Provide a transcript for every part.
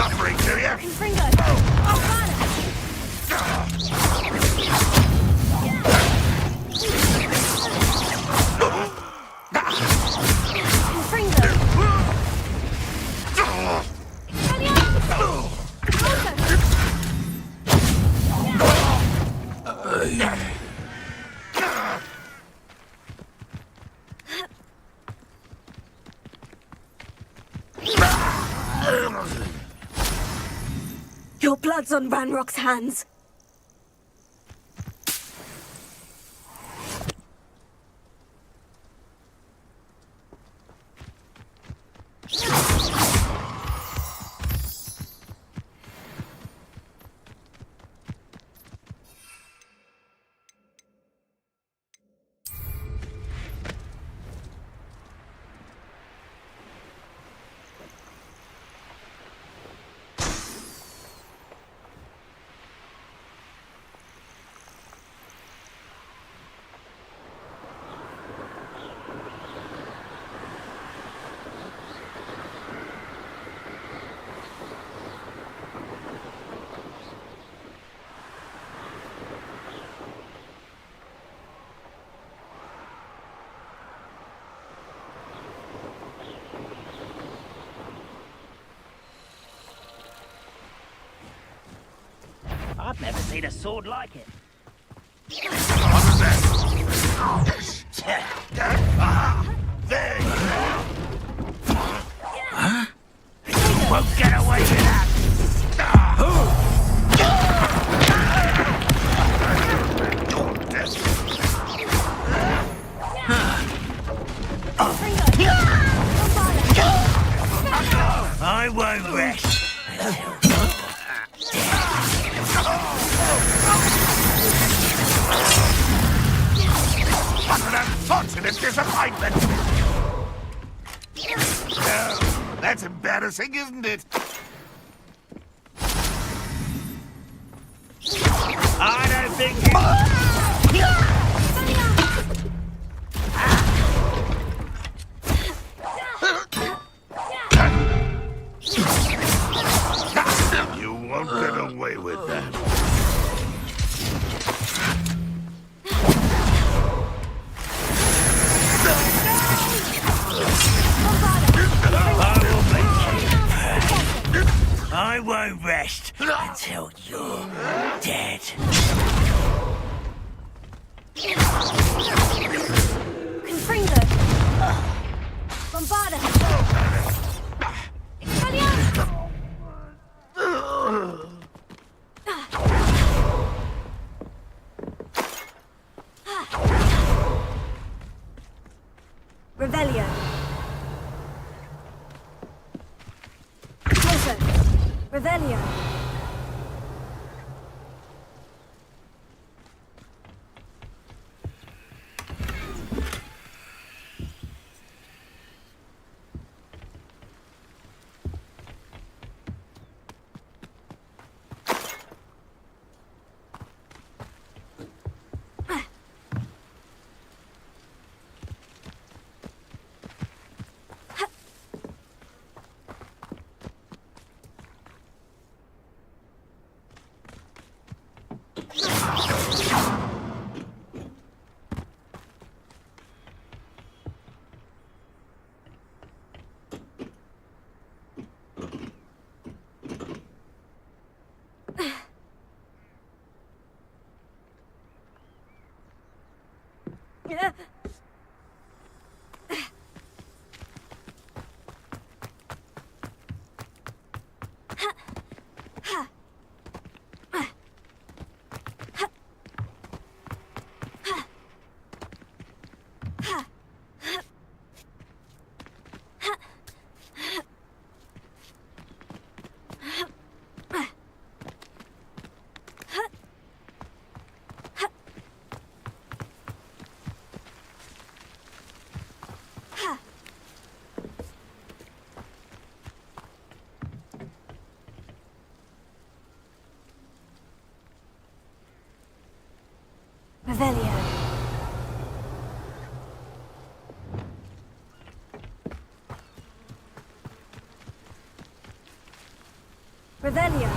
suffering, do you? Gringotts! Oh, your blood's on Ranrock's hands. I've never seen a sword like it. What was that? There you Huh? You won't get away with that! I won't rest until What an unfortunate disappointment! Oh, that's embarrassing, isn't it? I don't think you... You won't get away with that. I won't rest until you're dead. Confringo! Bombarda! Revelio! Closer! Revelio! Revelio. Revelio.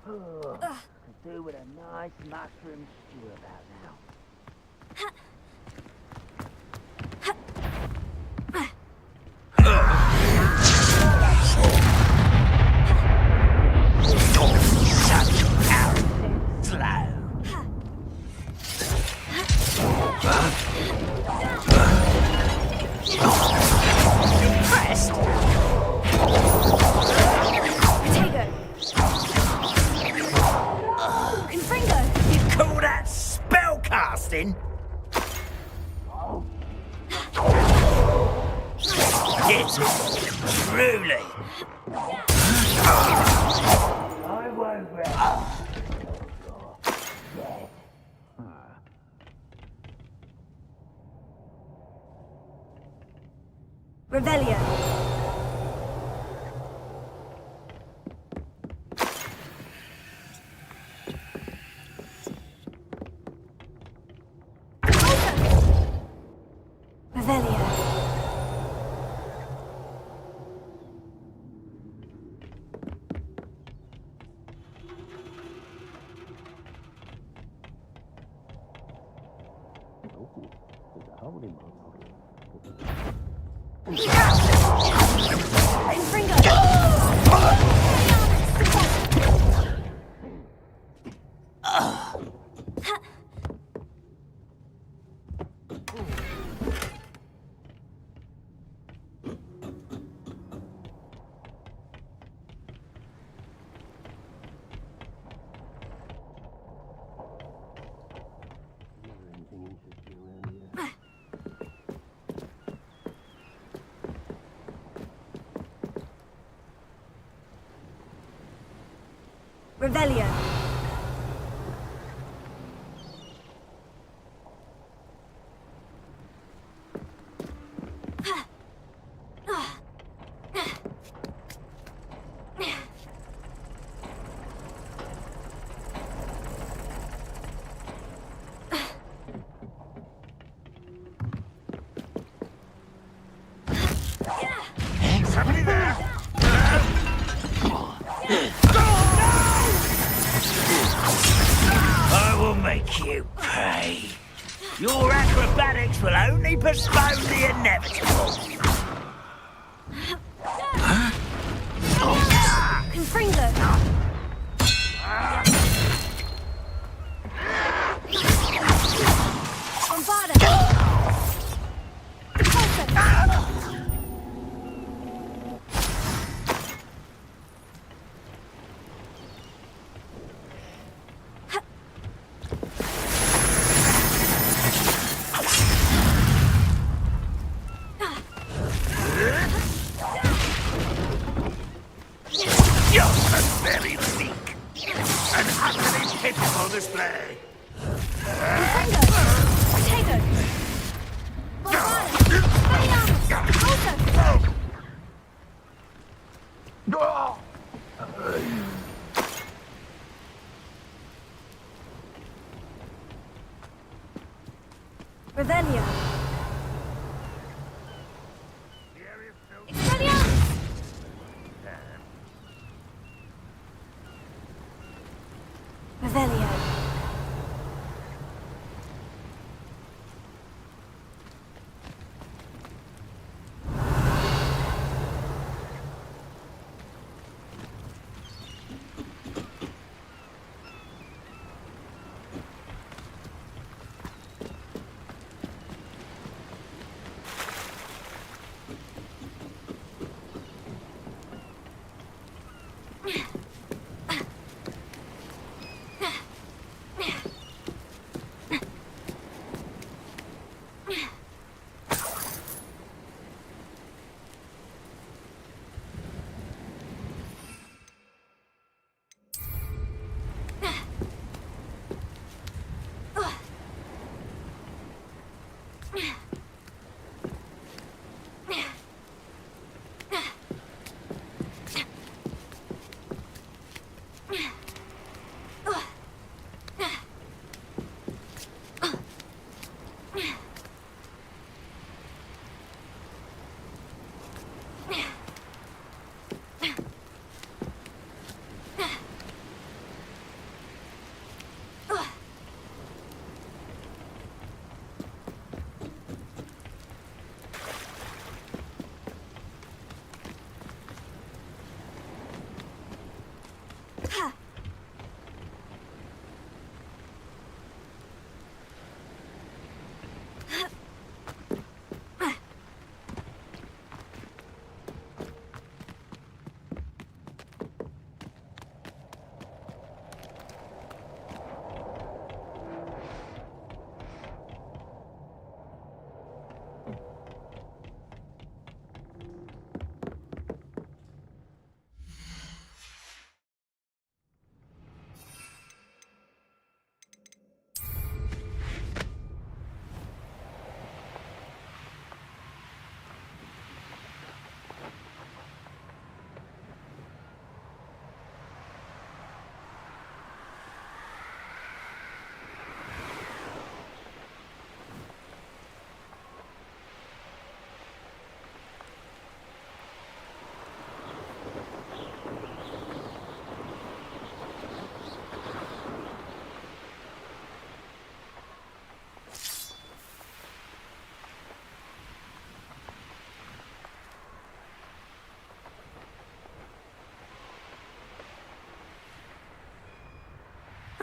Could do with a nice mushroom stew about now. Such arrogant slow. Impressed? Protego. Confringo. You call that spell casting? Yes, truly. I won't rest. Revelio. Revelio. Confringo. Revelio. Somebody there! I will make you pay. Your acrobatics will only postpone the inevitable. Confringo. Bombarda. Just very weak. An utterly pitiful display. Protego. Bombarda. Spaniarmus. Revelio. Expelliarmus. Revelio.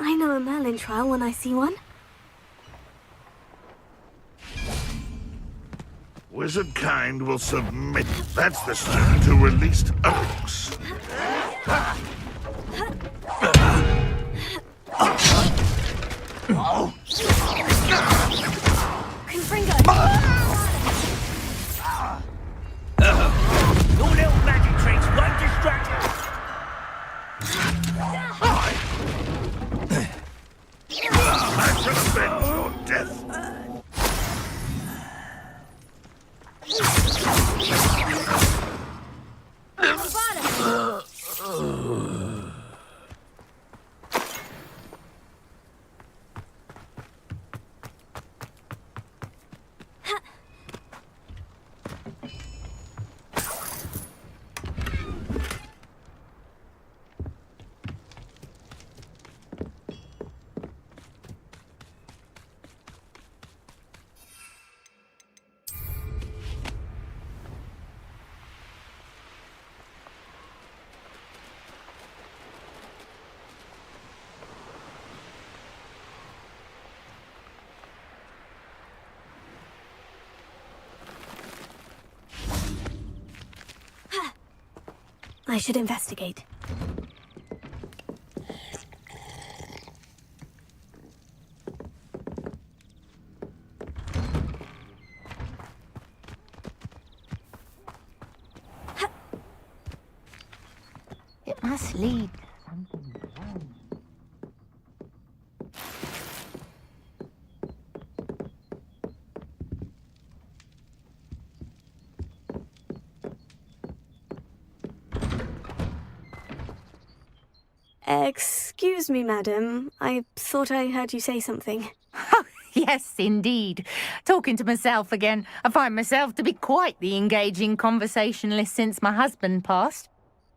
I know a Merlin trial when I see one. Wizard kind will submit. That's the student who released oaks. Confringo! Your little magic tricks won't distract you. I shall avenge your death. I should investigate. It must lead to something beyond. Excuse me, madam. I thought I heard you say something. Oh, yes, indeed. Talking to myself again. I find myself to be quite the engaging conversationalist since my husband passed.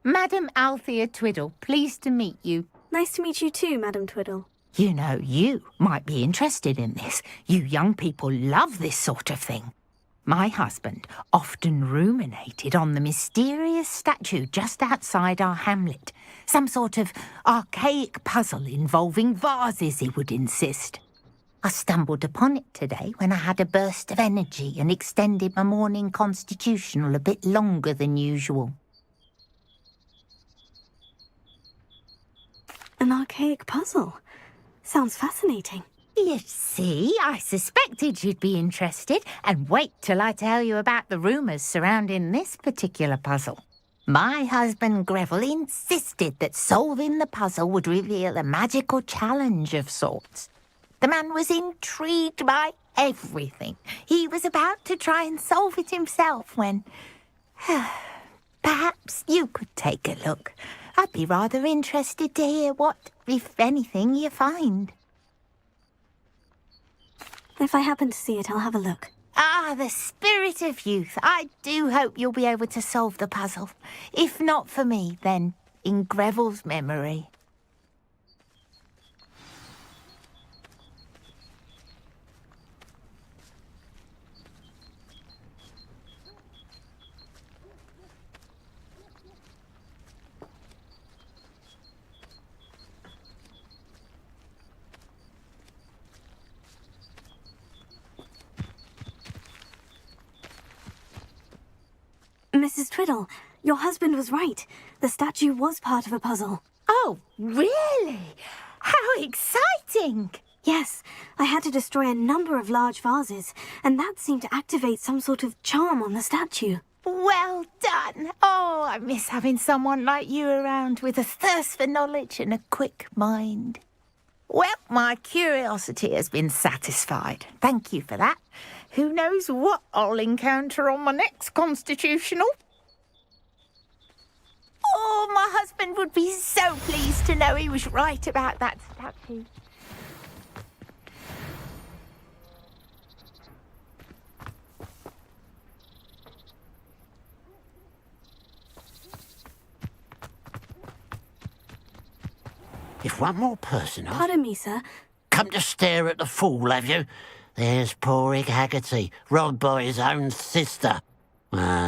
Madam Althea Twiddle, pleased to meet you. Nice to meet you too, Madam Twiddle. You know, you might be interested in this. You young people love this sort of thing. My husband often ruminated on the mysterious statue just outside our hamlet. Some sort of archaic puzzle involving vases, he would insist. I stumbled upon it today when I had a burst of energy and extended my morning constitutional a bit longer than usual. An archaic puzzle. Sounds fascinating. You see, I suspected you'd be interested, and wait till I tell you about the rumours surrounding this particular puzzle. My husband Greville insisted that solving the puzzle would reveal a magical challenge of sorts. The man was intrigued by everything. He was about to try and solve it himself when... Perhaps you could take a look. I'd be rather interested to hear what, if anything, you find. If I happen to see it, I'll have a look. Ah, the spirit of youth. I do hope you'll be able to solve the puzzle. If not for me, then in Greville's memory. Mrs. Twiddle, your husband was right. The statue was part of a puzzle. Oh, really? How exciting! Yes, I had to destroy a number of large vases, and that seemed to activate some sort of charm on the statue. Well done! Oh, I miss having someone like you around with a thirst for knowledge and a quick mind. Well, my curiosity has been satisfied. Thank you for that. Who knows what I'll encounter on my next constitutional? Oh, my husband would be so pleased to know he was right about that statue. If one more person... Pardon me, sir. Come to stare at the fool, have you? There's poor Ig Haggerty, robbed by his own sister.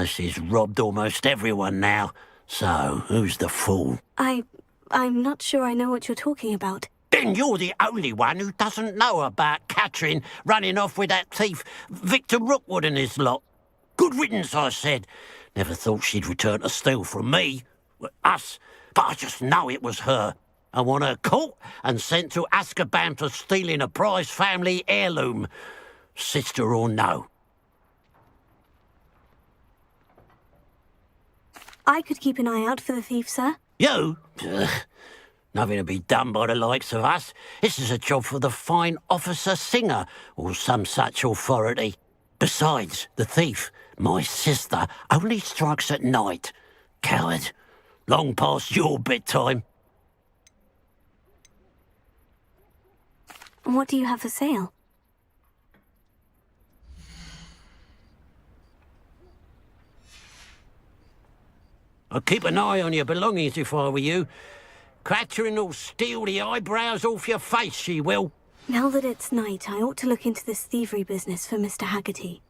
She's robbed almost everyone now. So, who's the fool? I'm not sure I know what you're talking about. Then you're the only one who doesn't know about Catherine running off with that thief Victor Rookwood and his lot. Good riddance, I said. Never thought she'd return to steal from me. Us. But I just know it was her. I want her caught and sent to Azkaban for stealing a prize family heirloom. Sister or no. I could keep an eye out for the thief, sir. You? Ugh. Nothing to be done by the likes of us. This is a job for the fine officer Singer, or some such authority. Besides, the thief, my sister, only strikes at night. Coward. Long past your bedtime. What do you have for sale? I'd keep an eye on your belongings if I were you. Catherine will steal the eyebrows off your face, she will. Now that it's night, I ought to look into this thievery business for Mr. Haggerty.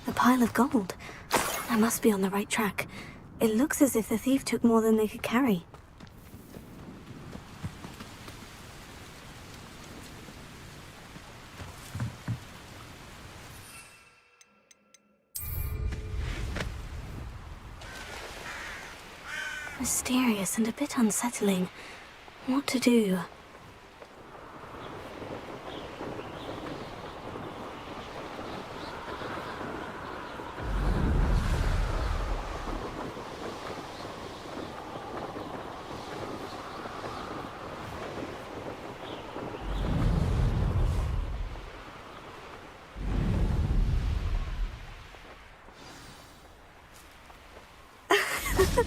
A pile of gold. I must be on the right track. It looks as if the thief took more than they could carry. Mysterious and a bit unsettling. What to do?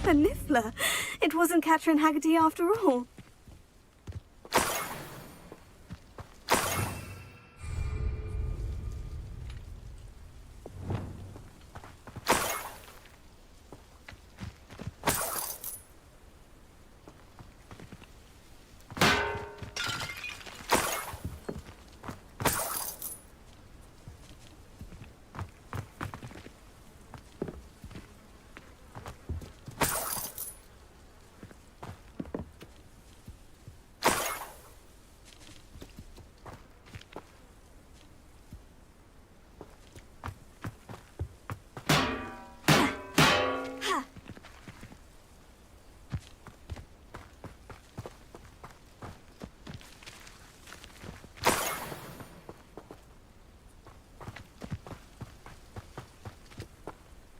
A niffler. It wasn't Catherine Haggerty after all.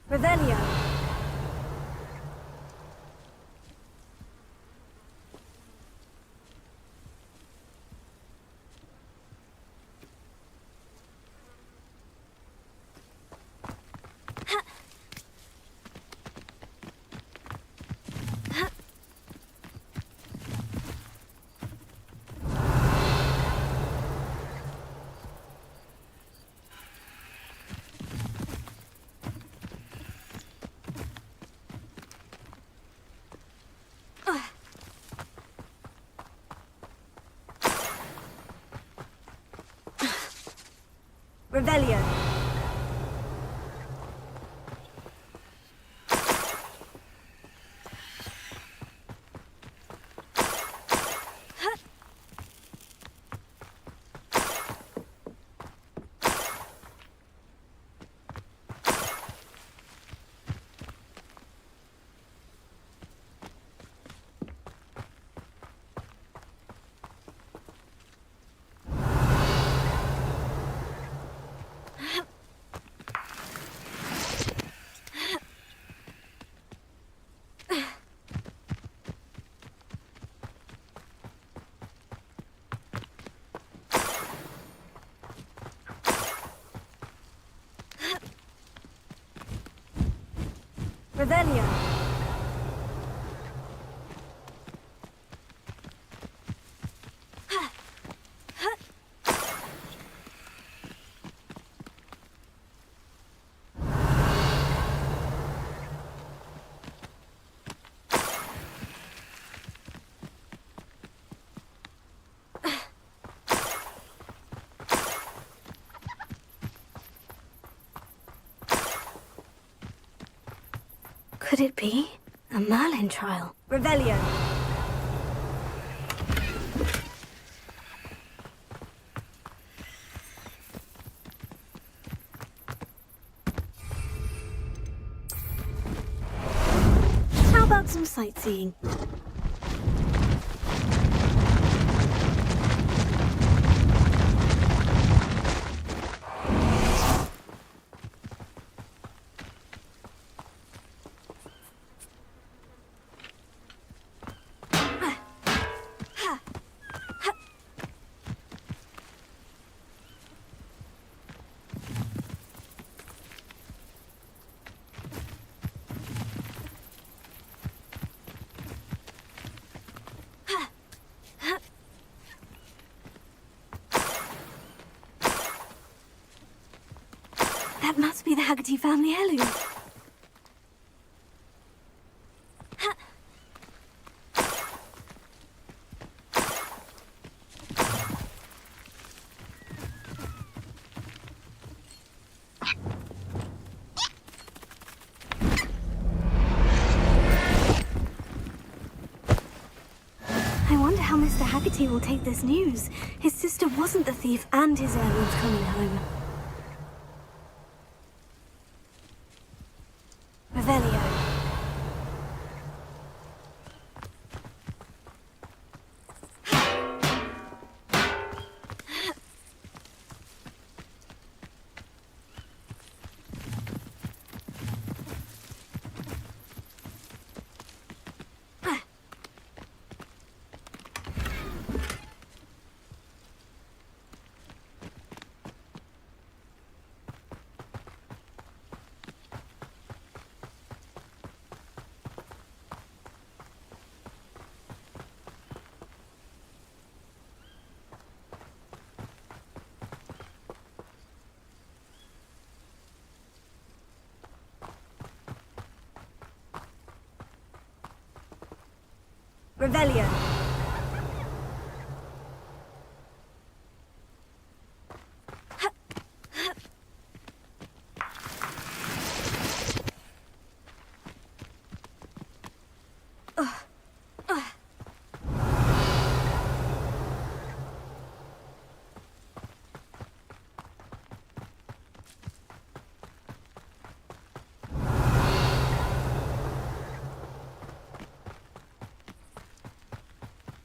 Revelio. Revelio. Revelio. Could it be a Merlin trial? Revelio. How about some sightseeing? That must be the Haggerty family heirloom. I wonder how Mr. Haggerty will take this news. His sister wasn't the thief and his heirloom's coming home. Revelio. Revelio.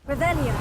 Revelio.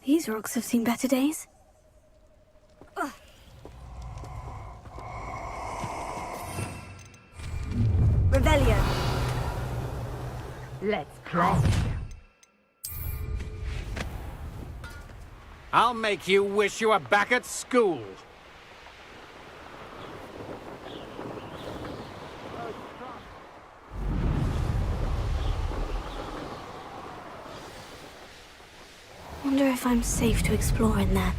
These rocks have seen better days. Revelio. Let's play. I'll make you wish you were back at school. Wonder if I'm safe to explore in there.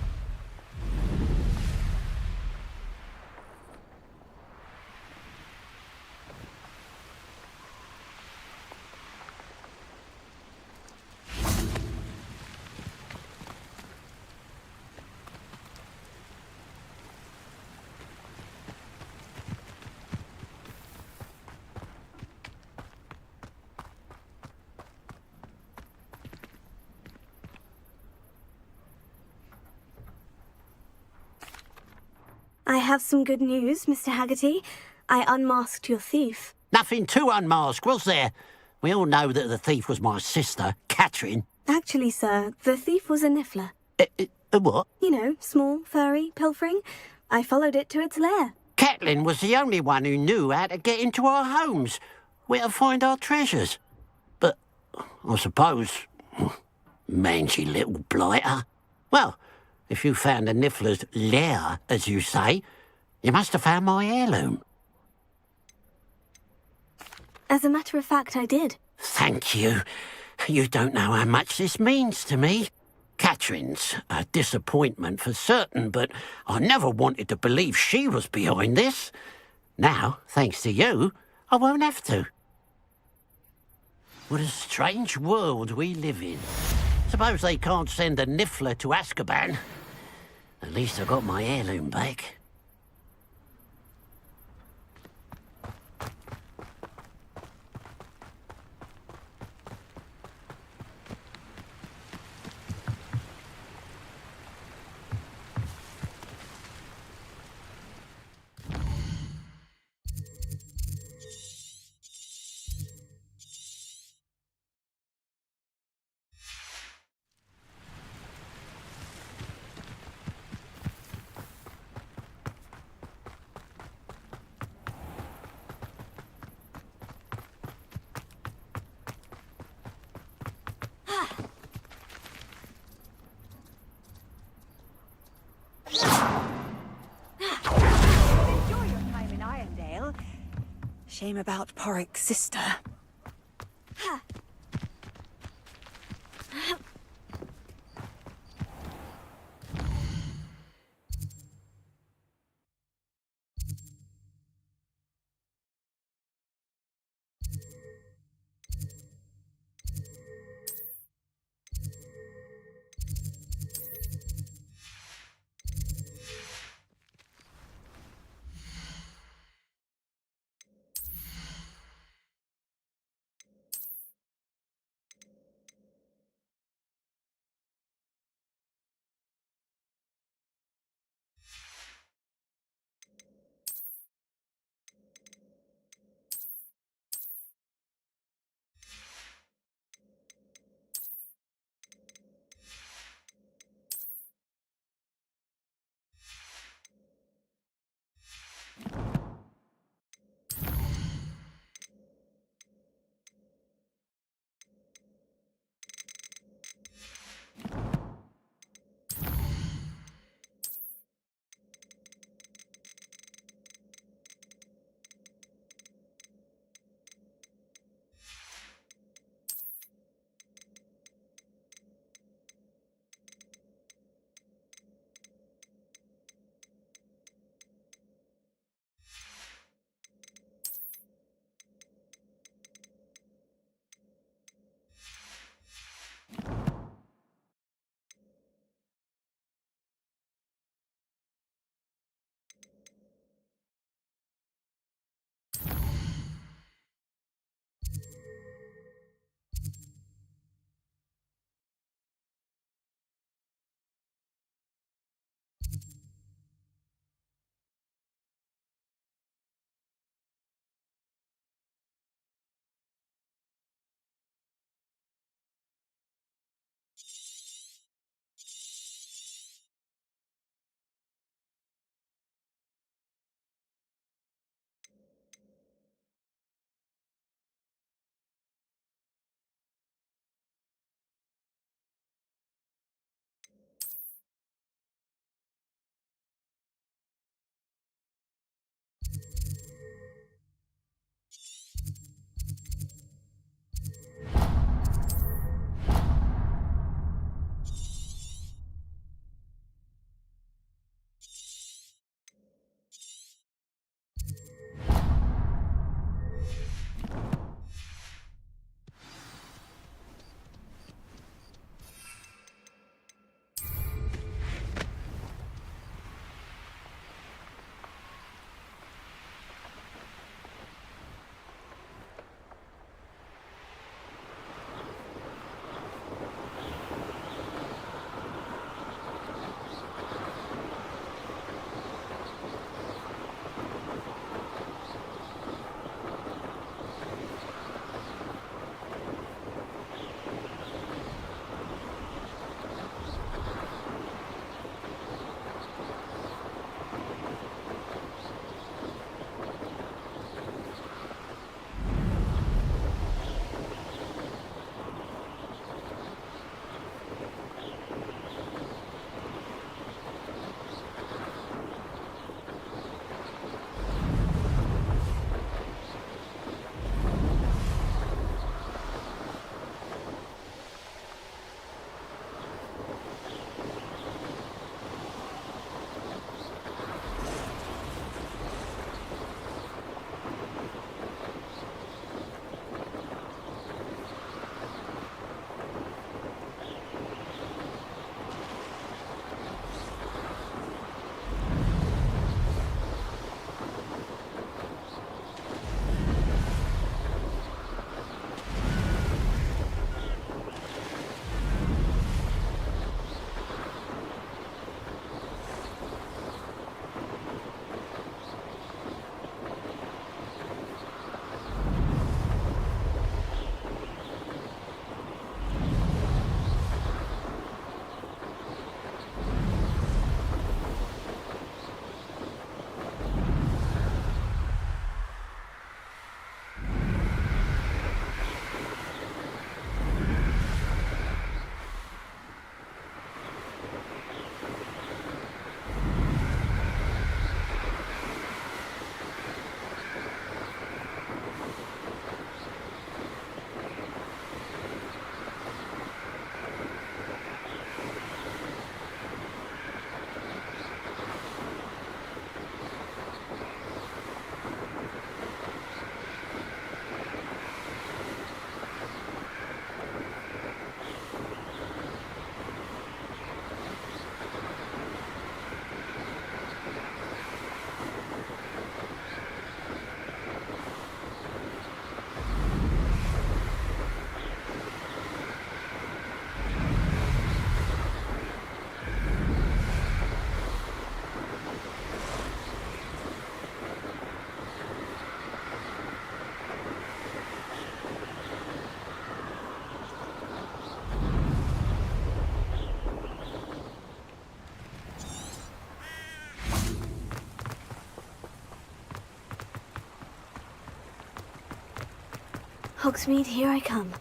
I have some good news, Mr. Haggerty. I unmasked your thief. Nothing to unmask, was there? We all know that the thief was my sister, Catherine. Actually, sir, the thief was a niffler. A what? You know, small, furry, pilfering. I followed it to its lair. Catelyn was the only one who knew how to get into our homes, where to find our treasures. But I suppose, mangy little blighter. Well, if you found the niffler's lair, as you say, you must have found my heirloom. As a matter of fact, I did. Thank you. You don't know how much this means to me. Catherine's a disappointment for certain, but I never wanted to believe she was behind this. Now, thanks to you, I won't have to. What a strange world we live in. Suppose they can't send a niffler to Azkaban. At least I got my heirloom back. Enjoy your time in Irondale. Shame about Porrick's sister. Hogsmeade, here I come.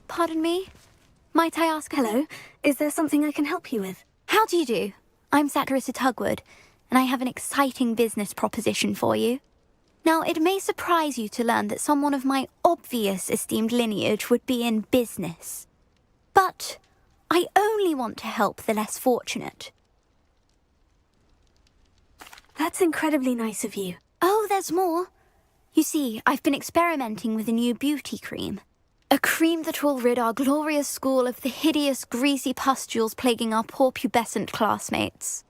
Pardon me? Might I ask... Hello, is there something I can help you with? How do you do? I'm Satirissa Tugwood, and I have an exciting business proposition for you. Now, it may surprise you to learn that someone of my obvious esteemed lineage would be in business. But I only want to help the less fortunate. That's incredibly nice of you. Oh, there's more. You see, I've been experimenting with a new beauty cream. A cream that will rid our glorious school of the hideous, greasy pustules plaguing our poor pubescent classmates.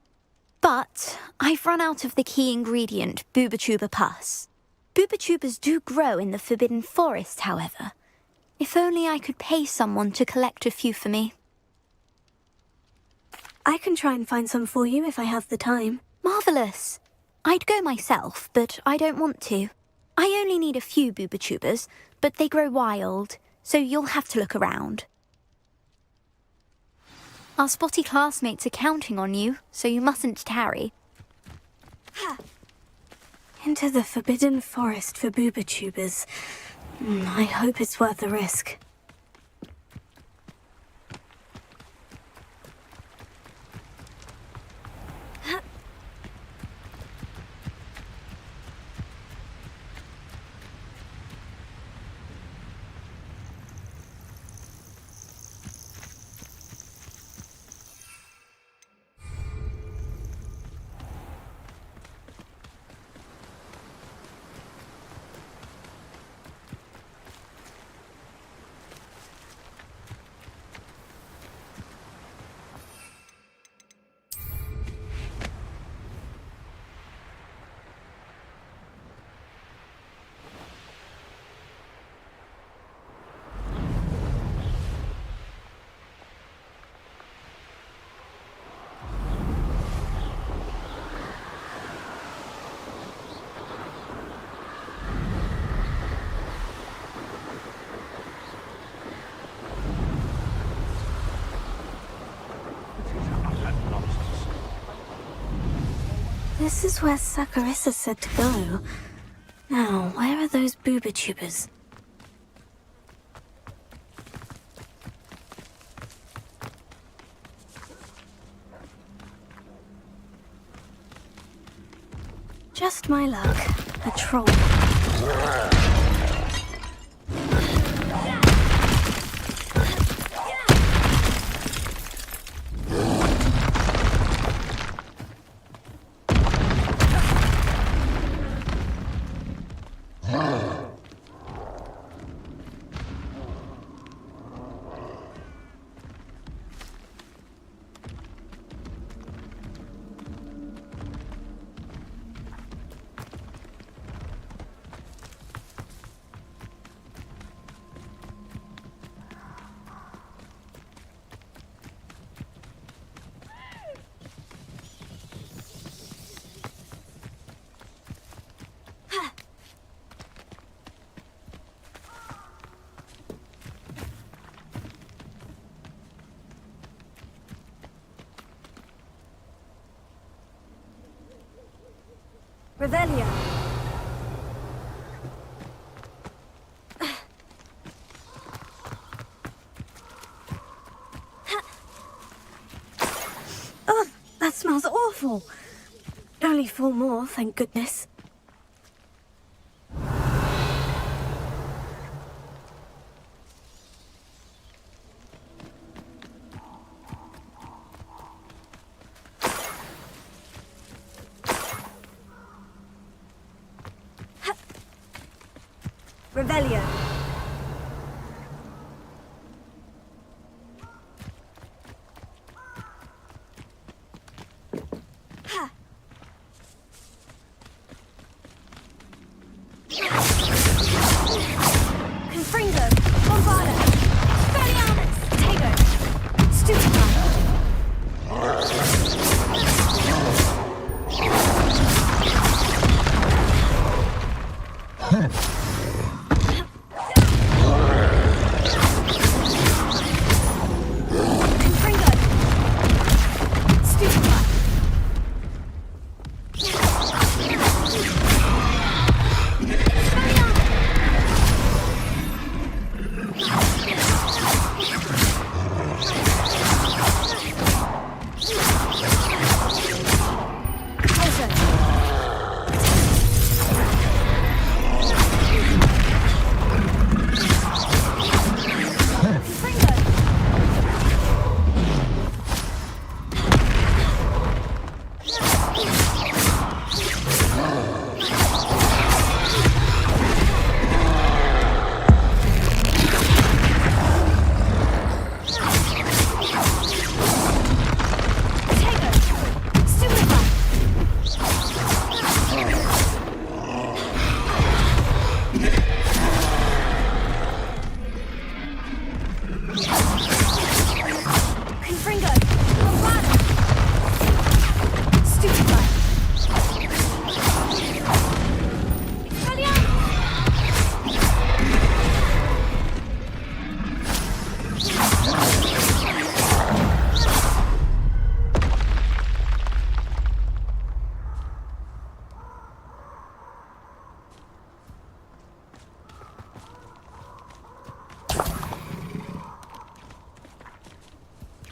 But I've run out of the key ingredient, Booba-Tuba pus. Booba-Tubas do grow in the Forbidden Forest, however. If only I could pay someone to collect a few for me. I can try and find some for you if I have the time. Marvellous. I'd go myself, but I don't want to. I only need a few Booba-Tubas, but they grow wild, so you'll have to look around. Our spotty classmates are counting on you, so you mustn't tarry. Into the Forbidden Forest for Booba-Tubas. I hope it's worth the risk. This is where Satirissa said to go. Now, where are those Booba-Tubas? Just my luck. A troll. Revelio. Oh, that smells awful. Only 4 more, thank goodness. Revelio. Ha. Confringo. Bombarda. Expelliarmus. Protego. Stupefy. Confringo. Stupefy.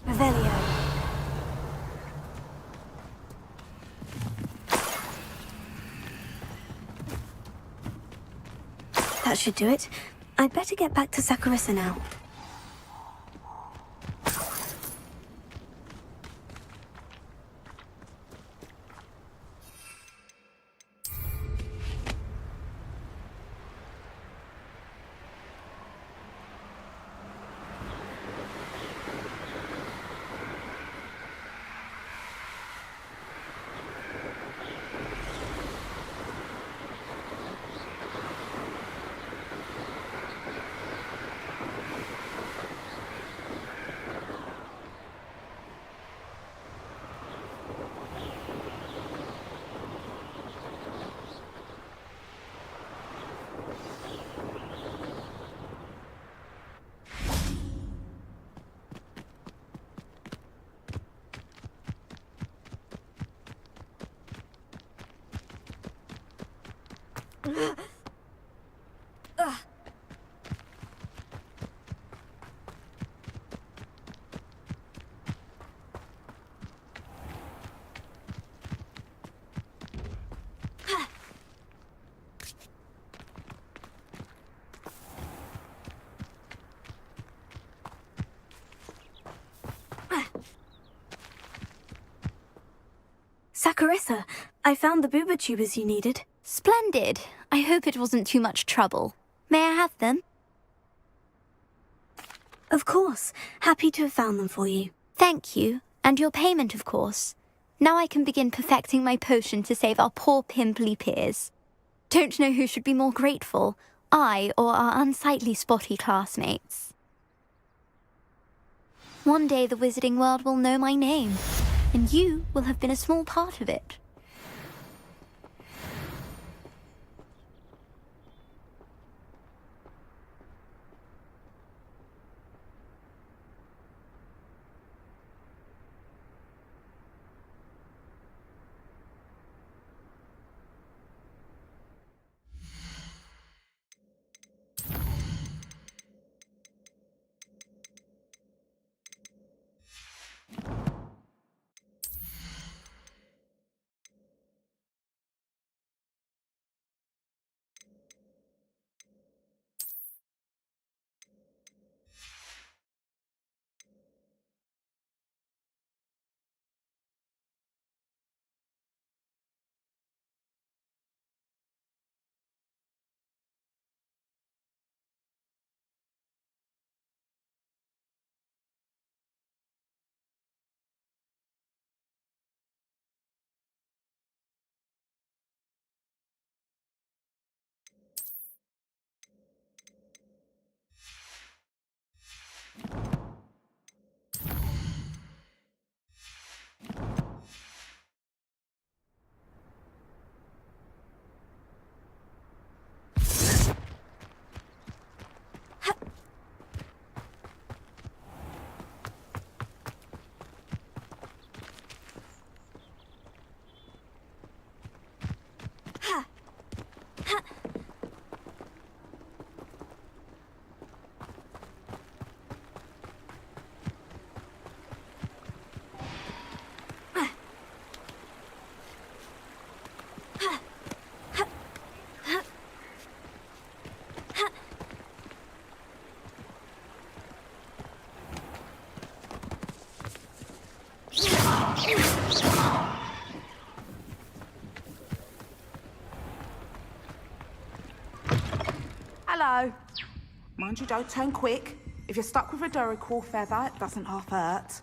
Revelio. That should do it. I'd better get back to Saccharissa now. Saccharissa, I found the booba tubers you needed. Splendid. I hope it wasn't too much trouble. May I have them? Of course. Happy to have found them for you. Thank you. And your payment, of course. Now I can begin perfecting my potion to save our poor pimply peers. Don't know who should be more grateful, I or our unsightly spotty classmates. One day the wizarding world will know my name, and you will have been a small part of it. go. Mind you, don't turn quick. If you're stuck with a Duracle feather, it doesn't half hurt.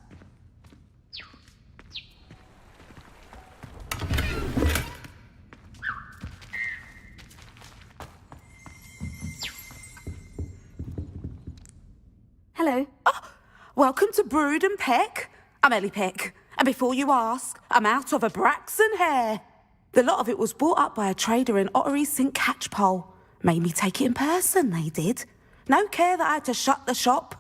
Hello. Oh, welcome to Brood and Peck. I'm Ellie Peck. And before you ask, I'm out of a Braxton hair. The lot of it was bought up by a trader in Ottery St. Catchpole. Made me take it in person, they did. No care that I had to shut the shop.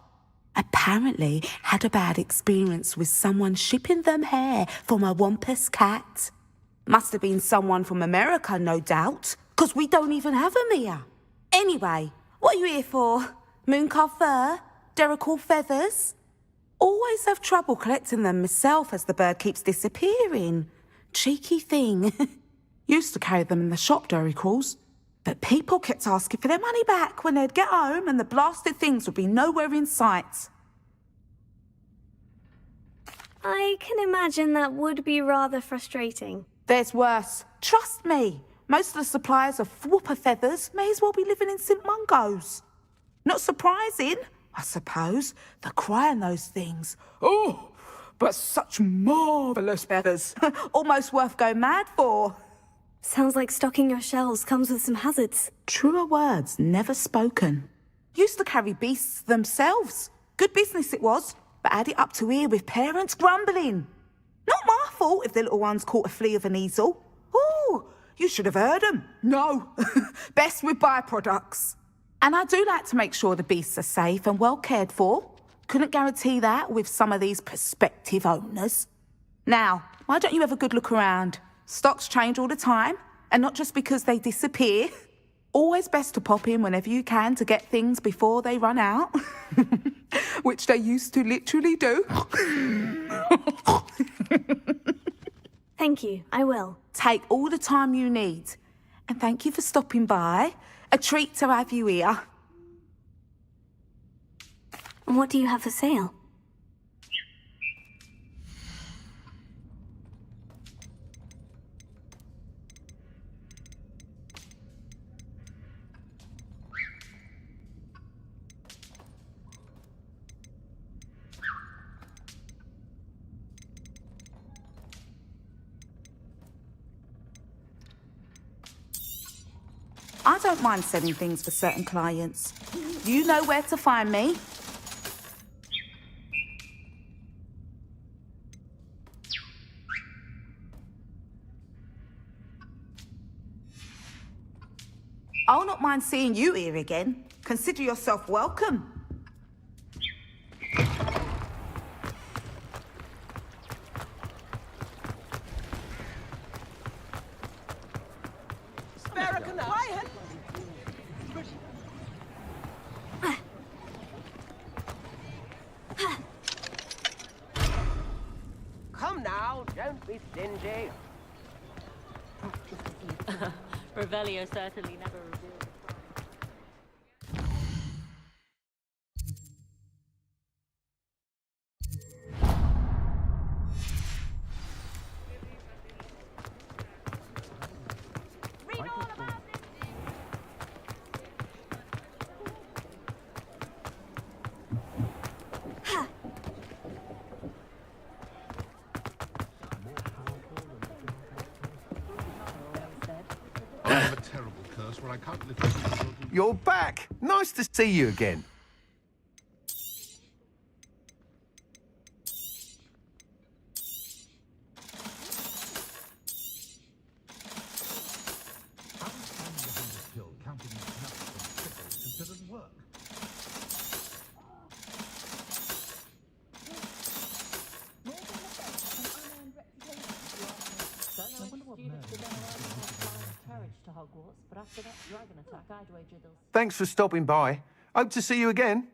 Apparently had a bad experience with someone shipping them hair from a Wampus cat. Must have been someone from America, no doubt, 'cause we don't even have them here. Anyway, what are you here for? Mooncarved fur? Duracle feathers? Always have trouble collecting them myself as the bird keeps disappearing. Cheeky thing. Used to carry them in the shop, Duracles. But people kept asking for their money back when they'd get home and the blasted things would be nowhere in sight. I can imagine that would be rather frustrating. There's worse. Trust me. Most of the suppliers of whooper feathers may as well be living in St. Mungo's. Not surprising, I suppose, the cry in those things. Oh, but such marvellous feathers. Almost worth going mad for. Sounds like stocking your shelves comes with some hazards. Truer words never spoken. Used to carry beasts themselves. Good business it was, but had it up to here with parents grumbling. Not my fault if the little ones caught a flea of an easel. Ooh, you should have heard them. No, best with byproducts. And I do like to make sure the beasts are safe and well cared for. Couldn't guarantee that with some of these prospective owners. Now, why don't you have a good look around? Stocks change all the time, and not just because they disappear. Always best to pop in whenever you can to get things before they run out. Which they used to literally do. Thank you, I will. Take all the time you need. And thank you for stopping by. A treat to have you here. And what do you have for sale? I don't mind selling things for certain clients. You know where to find me. I'll not mind seeing you here again. Consider yourself welcome. Come now, don't be stingy. Revelio certainly never revealed. Read all about it. I have a terrible curse where I can't lift my children. You're back. Nice to see you again. Carriage to Hogwarts, but after that dragon attack, I'd wager they'll... Thanks for stopping by. Hope to see you again.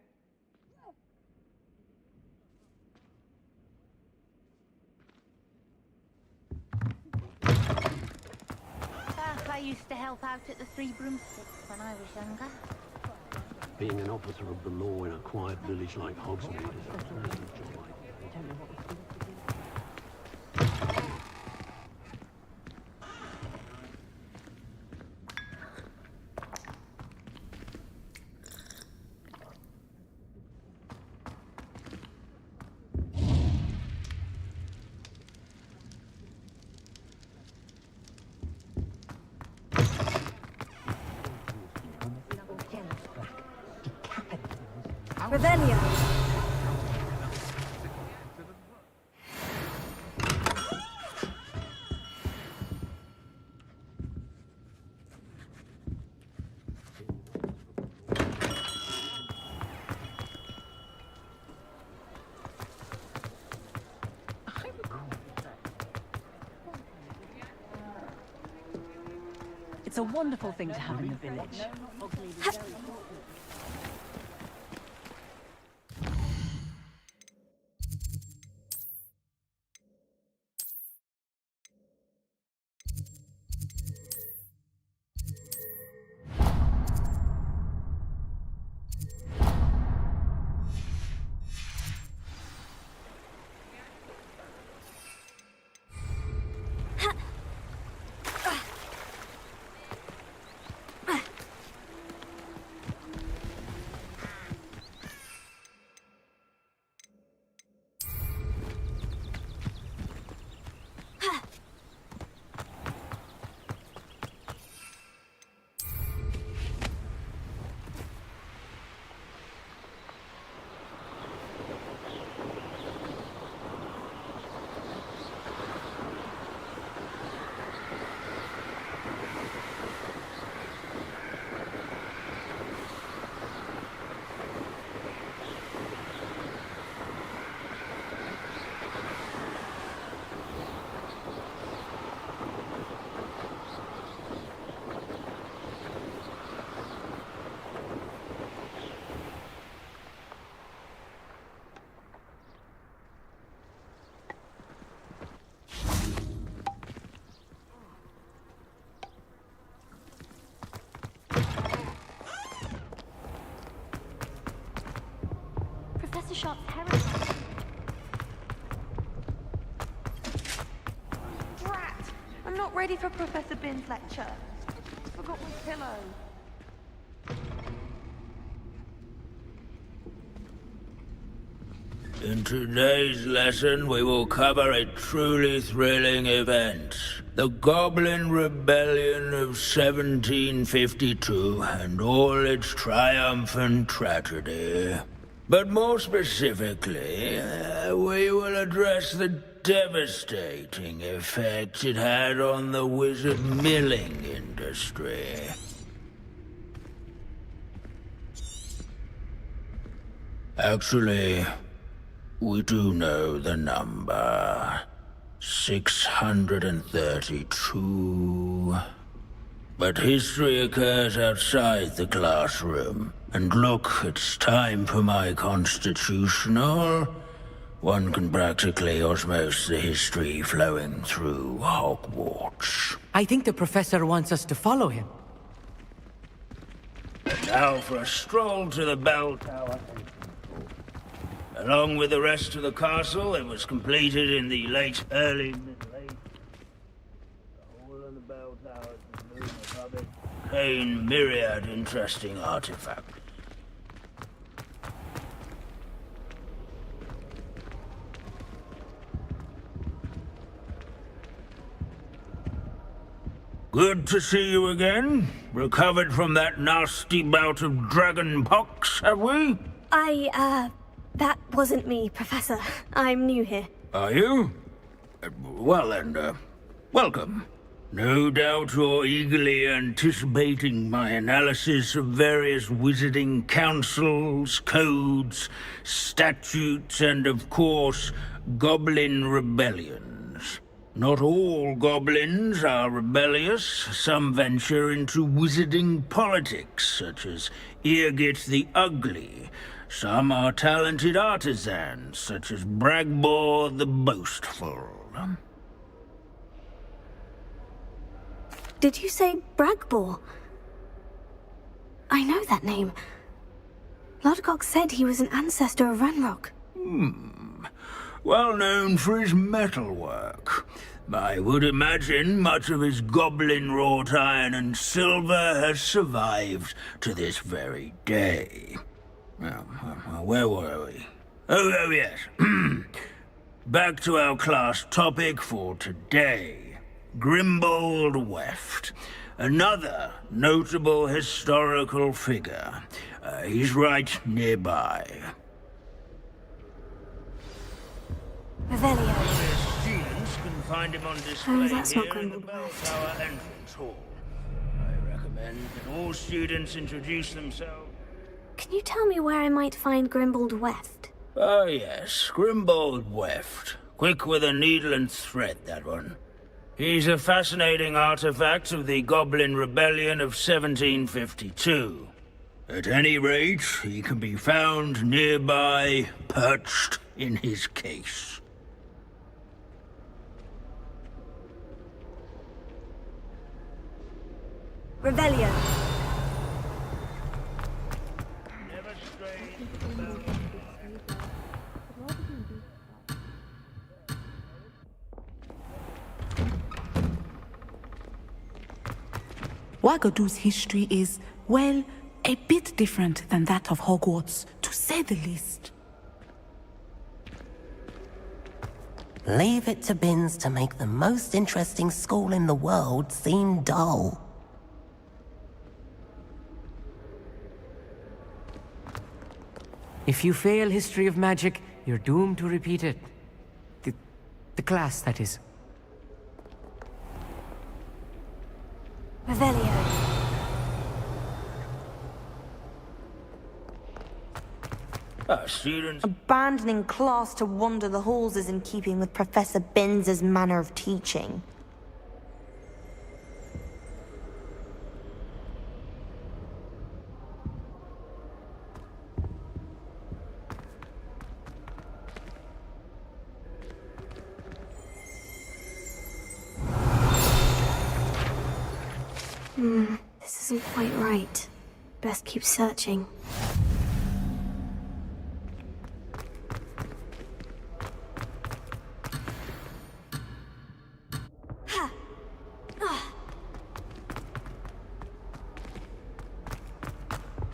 I used to help out at the Three Broomsticks when I was younger. Being an officer of the law in a quiet village like Hogsmeade is a pleasant joy. Revelio. It's a wonderful thing to have in the village. Professor Sharp's carriage. Drat! I'm not ready for Professor Bin's lecture. Forgot my pillow. In today's lesson, we will cover a truly thrilling event. The Goblin Rebellion of 1752 and all its triumphant tragedy. But more specifically, we will address the devastating effects it had on the wizard milling industry. Actually, we do know the number. 632. But history occurs outside the classroom. And look, it's time for my constitutional. One can practically osmose the history flowing through Hogwarts. I think the professor wants us to follow him. Now for a stroll to the bell tower. Along with the rest of the castle, it was completed in the early Middle Ages. The whole of the bell tower and the room above it contain myriad interesting artifacts. Good to see you again. Recovered from that nasty bout of dragon pox, have we? That wasn't me, Professor. I'm new here. Are you? Well then, welcome. No doubt you're eagerly anticipating my analysis of various wizarding councils, codes, statutes, and of course, goblin rebellions. Not all goblins are rebellious. Some venture into wizarding politics, such as Eargit the Ugly. Some are talented artisans, such as Bragbor the Boastful. Did you say Bragbor? I know that name. Lodgok said he was an ancestor of Ranrock. Well known for his metalwork. I would imagine much of his goblin-wrought iron and silver has survived to this very day. Well, where were we? Oh yes. Back to our class topic for today. Grimbold Weft. another notable historical figure. He's right nearby. Revelio. Students can find him on display Oh, that's not here in the Grimbled Bell West. Tower entrance hall. I recommend that all students introduce themselves. Can you tell me where I might find Grimbled West? Oh yes, Grimbold Weft. Quick with a needle and thread, that one. He's a fascinating artifact of the Goblin Rebellion of 1752. At any rate, he can be found nearby, perched in his case. Revelio. Wagadu's history is, well, a bit different than that of Hogwarts, to say the least. Leave it to Binns to make the most interesting school in the world seem dull. If you fail history of magic, you're doomed to repeat it. The class, that is. Revelio. Students. Abandoning class to wander the halls is in keeping with Professor Binns's manner of teaching. This isn't quite right. Best keep searching.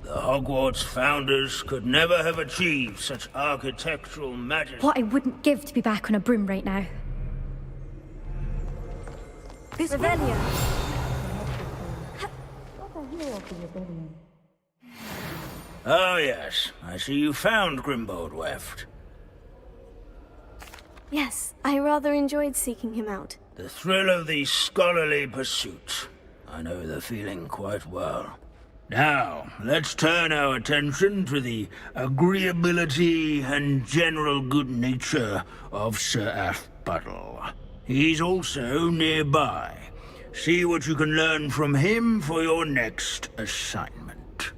The Hogwarts founders could never have achieved such architectural majesty. What I wouldn't give to be back on a broom right now. This Revelio. Oh yes, I see you found Grimbold Weft. Yes, I rather enjoyed seeking him out. The thrill of the scholarly pursuit. I know the feeling quite well. Now, let's turn our attention to the agreeability and general good nature of Sir Aphbuttle. He's also nearby. See what you can learn from him for your next assignment.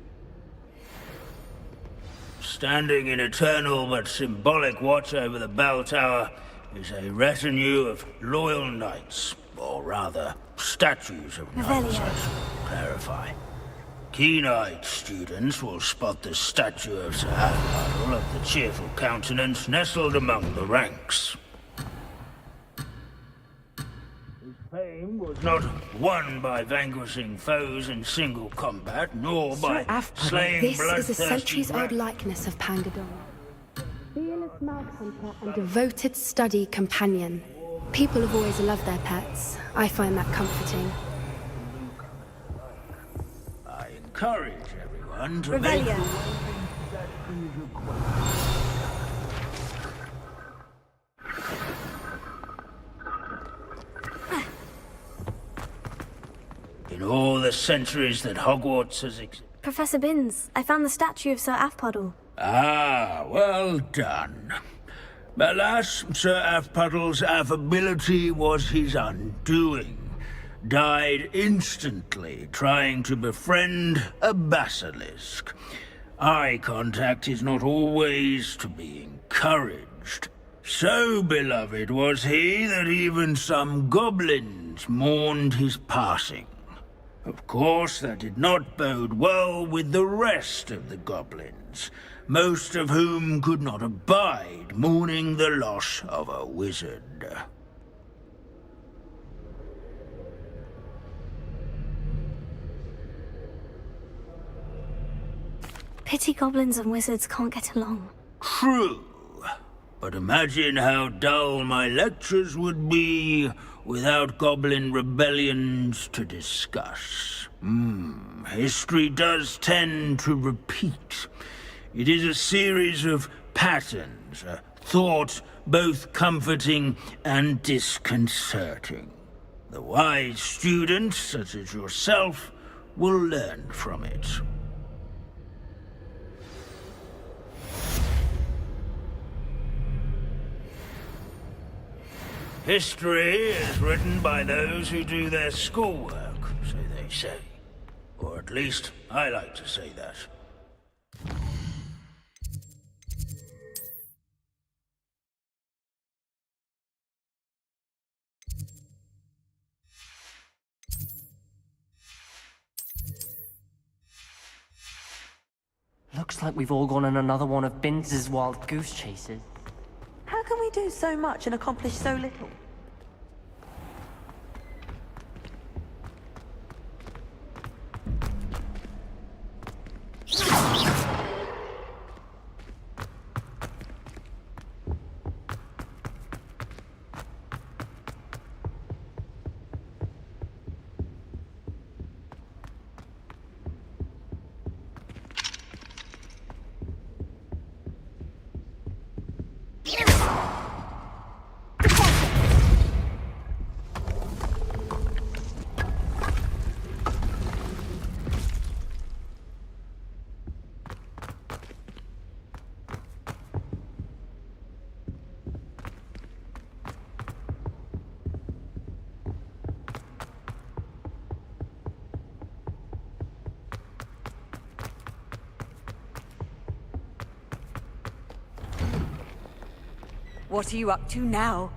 Standing in eternal but symbolic watch over the bell tower is a retinue of loyal knights, or rather, statues of knights, I should clarify. Keen-eyed students will spot the statue of Sir Aphbuttle of the cheerful countenance nestled among the ranks. His fame was not won by vanquishing foes in single combat, nor by slaying This bloodthirsty is a centuries-old rats. likeness of Pangadon. Fearless mouse-hunter and devoted study companion. People have always loved their pets. I find that comforting. I encourage everyone to Revelio. In all the centuries that Hogwarts has existed. Professor Binns, I found the statue of Sir Aphbuttle. Ah, well done. Alas, Sir Aphbuttle's affability was his undoing. Died instantly trying to befriend a basilisk. Eye contact is not always to be encouraged. So beloved was he that even some goblins mourned his passing. Of course, that did not bode well with the rest of the goblins, most of whom could not abide mourning the loss of a wizard. Pity goblins and wizards can't get along. True, But imagine how dull my lectures would be without goblin rebellions to discuss. History does tend to repeat. It is a series of patterns, a thought both comforting and disconcerting. The wise students, such as yourself, will learn from it. History is written by those who do their schoolwork, so they say. Or at least, I like to say that. Looks like we've all gone on another one of Binz's wild goose chases. How can we do so much and accomplish so little? What are you up to now?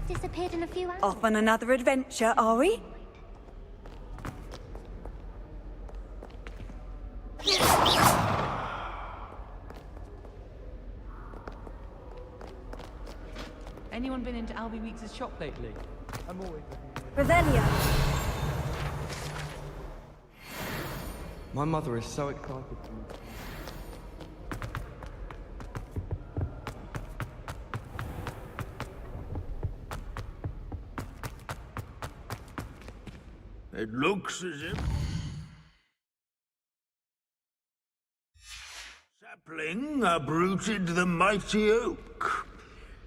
Disappeared in a few hours. Off on another adventure, are we? Anyone been into Albie Weeks' shop lately? I'm always Revelio. My mother is so excited for me. It looks as if... sapling uprooted the mighty oak.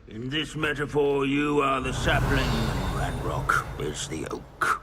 In this metaphor, you are the sapling, and Ranrock is the oak.